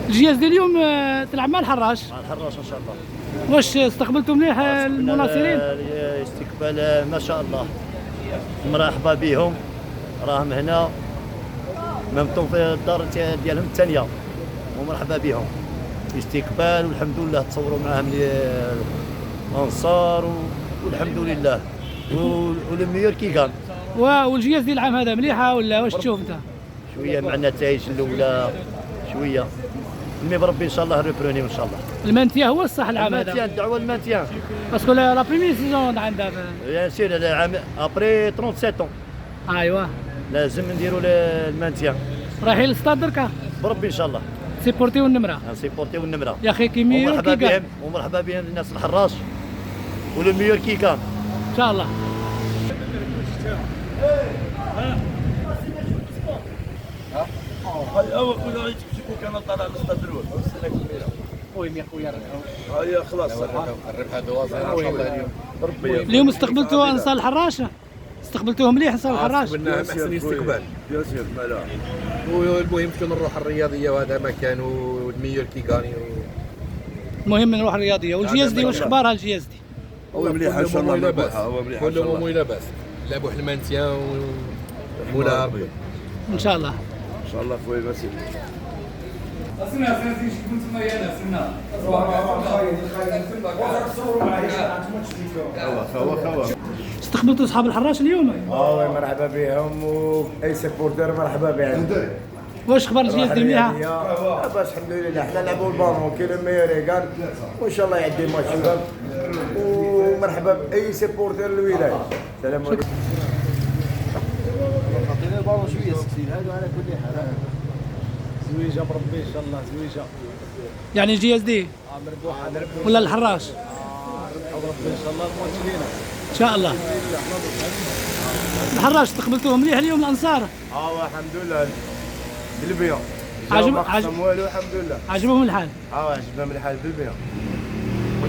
الجهاز ديال اليوم تلعب مع الحراش. مع الحراش ان شاء الله. واش استقبلتوا مليح المناصرين؟ استقبال ما شاء الله، مرحبا بهم، راهم هنا ممتون في الدار ديالهم الثانيه، ومرحبا بهم استقبال، والحمد لله تصوروا معاهم الانصار والحمد لله، والميور كي كان. والجهاز ديال العام هذا مليحه ولا واش تشوف انت؟ شويه مع النتائج الاولى شويه، مي بربي ان شاء الله ريبروني ان شاء الله. المانتيا هو الصح العام هذا. المانتيان، الدعوه المانتيان، باسكو لا بريمير سيزون عندها بيان سير العام ابري 37 ايوا لازم نديروا المانتيان. رايحين للستاد دركا بربي ان شاء الله سيبورتيو النمره. نسيبورتيو النمره يا اخي كي ميور ومرحبا كي كان. بهم، ومرحبا بهم الناس الحراش والميور كي كان ان شاء الله. هاي خويا غادي تمشي كان طالع للستاد الاول خويا يا خويا هاي خلاص الربح دوازير ان شاء الله اليوم. ربي اليوم استقبلتوا انصار الحراش، استقبلتوهم مليح انصار الحراش. قبلناهم احسن استقبال، ياسر مالا. والمهم شكون الروح الرياضيه وهذا مكان، والميور كي غاني المهم نروح الرياضيه. والجهاز دي واش اخبارها الجهاز دي؟ هو مليح ان شاء الله، هو مليح ان شاء كلهم الله، مو لاباس، لابو حلمانتيان ومولا ربي ان شاء الله. ان شاء الله خويا ميرسي. استقبلتوا اصحاب الحراش اليوم؟ مرحبا بهم، واي سبورتر مرحبا بهم. واش اخبار الجهاز دي مليحه؟ لاباس الحمد لله، حنا نلعبوا البالون كاين الميريكان، وان شاء الله يعدي الماتش هذا، ومرحبا باي سبورتر الولايه. السلام عليكم. عطينا البالون شويه سكسين هذا على كل حال. زويجه بربي ان شاء الله، زويجه يعني الجهاز دي ولا الحراش؟ ربي ان شاء الله الماتش لينا ان شاء الله. الحراش استقبلتوهم مليح اليوم الانصار؟ الحمد لله بالبيان. عجبهم والو الحمد لله. عجبهم الحال؟ عجبهم الحال بالبيان.